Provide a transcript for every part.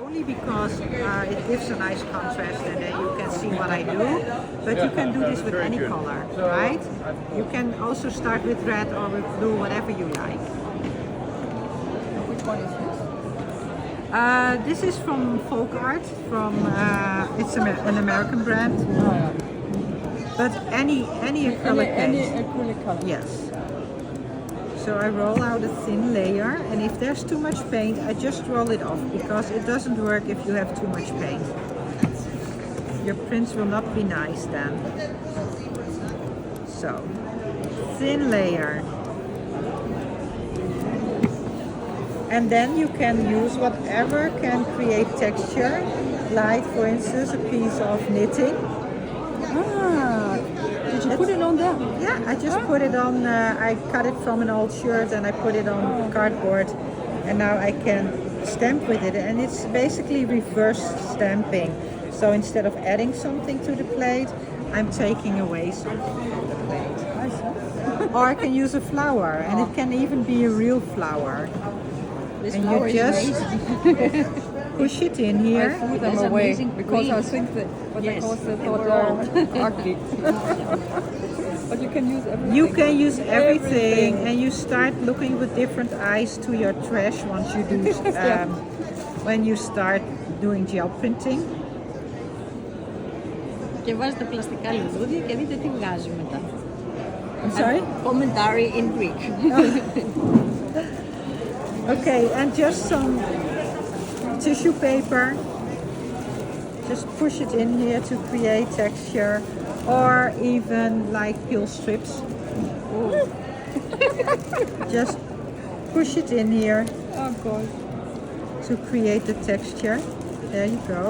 Only because it gives a nice contrast and then you can see what I do. But you can do this with any color, right? You can also start with red or with blue, whatever you like. Which one is this? This is from Folk Art, it's an American brand. But any acrylic paint. Any acrylic color. Yes. So I roll out a thin layer, and if there's too much paint, I just roll it off, because it doesn't work if you have too much paint. Your prints will not be nice then. So, thin layer. And then you can use whatever can create texture, like for instance a piece of knitting. Did you put it on there? Yeah, I just put it on, I cut it from an old shirt and I put it on cardboard, and now I can stamp with it, and it's basically reverse stamping. So instead of adding something to the plate, I'm taking away something from the plate. Or I can use a flower, and it can even be a real flower. This and flower you just push it in here. I threw them away because I think that they thought ugly. But you can use everything. You can use everything, and you start looking with different eyes to your trash once you do when you start doing gel printing. Και βάζετε πλαστικά λουλούδια και δείτε τι βγάζει μετά. I'm sorry? Commentary in Greek. Okay, and just some tissue paper. Just push it in here to create texture, or even like peel strips. Just push it in here. Oh God. To create the texture. There you go.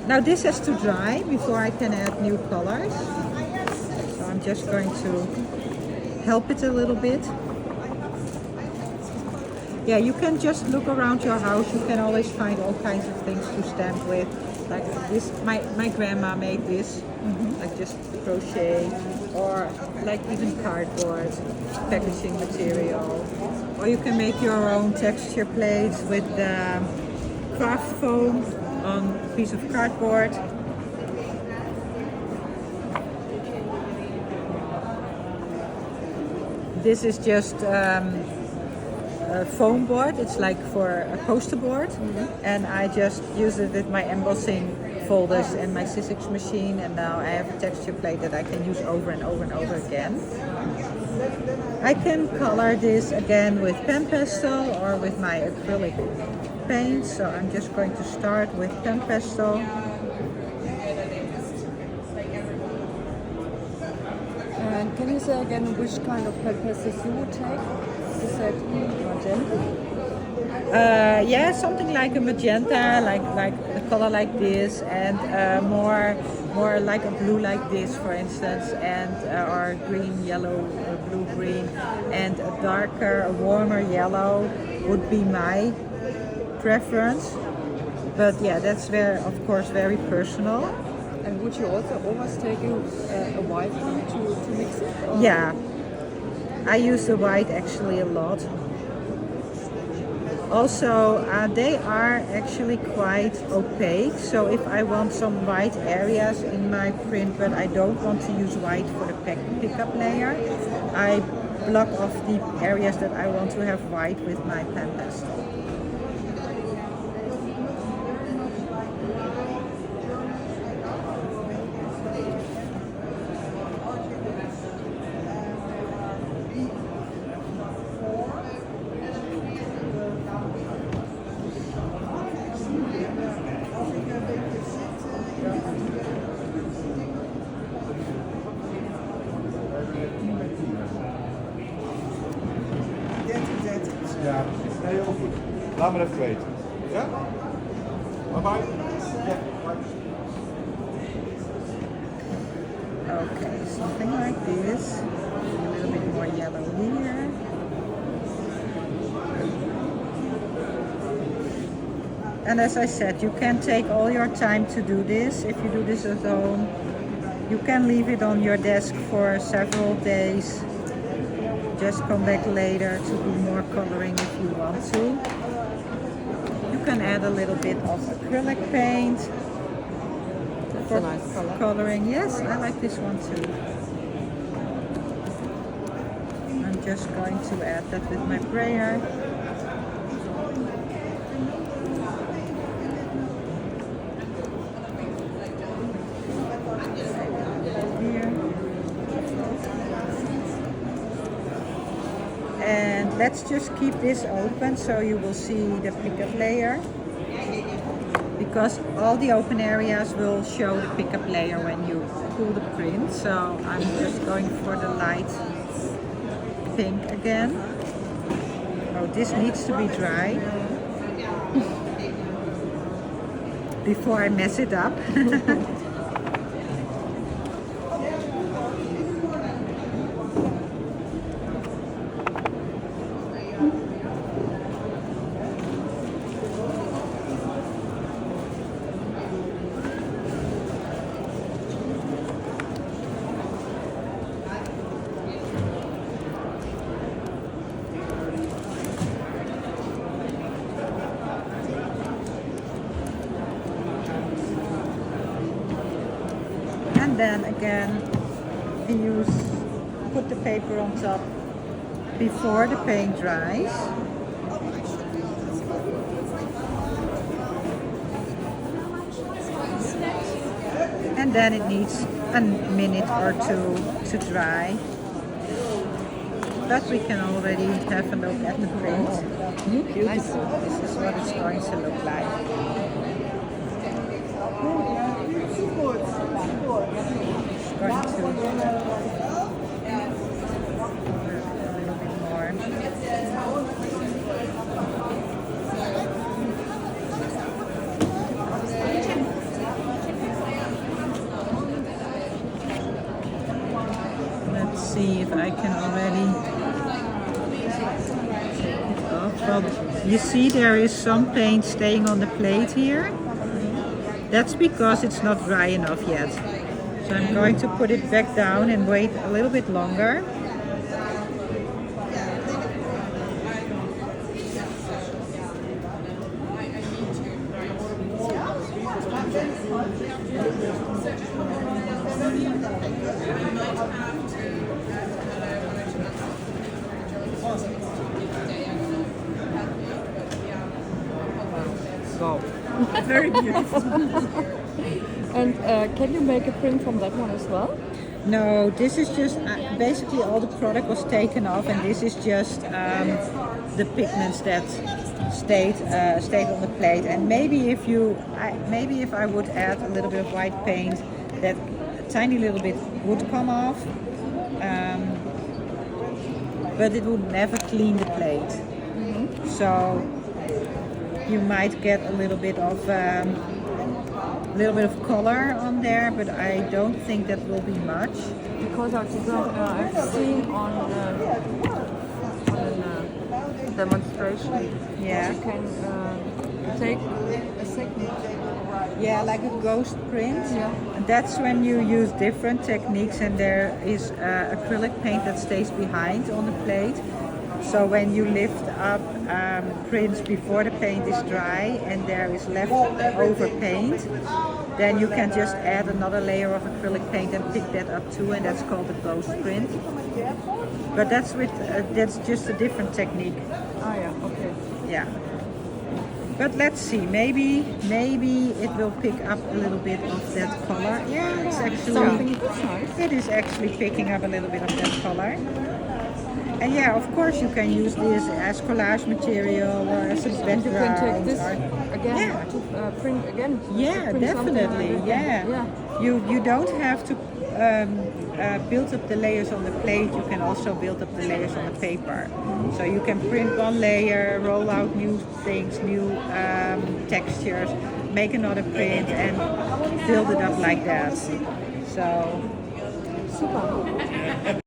Now this has to dry before I can add new colors. So I'm just going to help it a little bit. Yeah, you can just look around your house. You can always find all kinds of things to stamp with. Like this, my grandma made this, like just crochet, or like even cardboard, packaging material. Or you can make your own texture plates with craft foam on a piece of cardboard. This is just a foam board. It's like for a poster board, and I just use it with my embossing folders and my scissors machine, and now I have a texture plate that I can use over and over and over again. I can color this again with pen pastel or with my acrylic paint, so I'm just going to start with pen pastel. And can you say again which kind of pen pastels you would take? You said magenta? Yeah, something like a magenta, like a color like this, and more like a blue like this, for instance, and or green, yellow, blue, green, and a darker, a warmer yellow would be my preference. But yeah, that's of course very personal. And would you also always take a white one to mix it? Or? Yeah, I use the white actually a lot. Also, they are actually quite opaque, so if I want some white areas in my print, but I don't want to use white for the pickup layer, I block off the areas that I want to have white with my pen pastel. Ja, nee, heel goed. Laat me even weten. Ja? Bye bye. Ja, bye. Okay, something like this. A little bit more yellow here. And as I said, you can take all your time to do this. If you do this at home, you can leave it on your desk for several days. Just come back later to do more coloring if you want to. can add a little bit of acrylic paint. That's a nice color. Coloring, yes, I like this one too. I'm just going to add that with my brayer. Here. And let's just keep this open so you will see the pickup layer. Because all the open areas will show the pickup layer when you pull the print. So I'm just going for the light pink again. Oh, this needs to be dry before I mess it up. Then again, put the paper on top before the paint dries. And then it needs a minute or two to dry. But we can already have a look at the print. Beautiful. This is what it's going to look like. Going to a little bit more. Let's see if I can already take it off. Well, you see there is some paint staying on the plate here. That's because it's not dry enough yet. So I'm going to put it back down and wait a little bit longer. Wow. Very beautiful. And can you make a print from that one as well? No, this is just basically all the product was taken off, and this is just the pigments that stayed on the plate. And maybe if I would add a little bit of white paint, that tiny little bit would come off, but it would never clean the plate. Mm-hmm. So you might get a little bit of color on there, but I don't think that will be much. Because I've seen on a demonstration, Yeah. you can take a second. Yeah, like a ghost print. Yeah. And that's when you use different techniques, and there is acrylic paint that stays behind on the plate. So when you lift up prints before the paint is dry and there is left over paint, then you can just add another layer of acrylic paint and pick that up too, and that's called a ghost print. But that's just a different technique. Ah, yeah, okay. Yeah. But let's see, maybe it will pick up a little bit of that color. Yeah, it's actually, it is actually picking up a little bit of that color. And yeah, of course you can use this as collage material or as a background. You can take this again Yeah. to print again. Yeah, definitely. Yeah. You don't have to build up the layers on the plate. You can also build up the layers on the paper. So you can print one layer, roll out new things, new textures, make another print, and build it up like that. So. Super.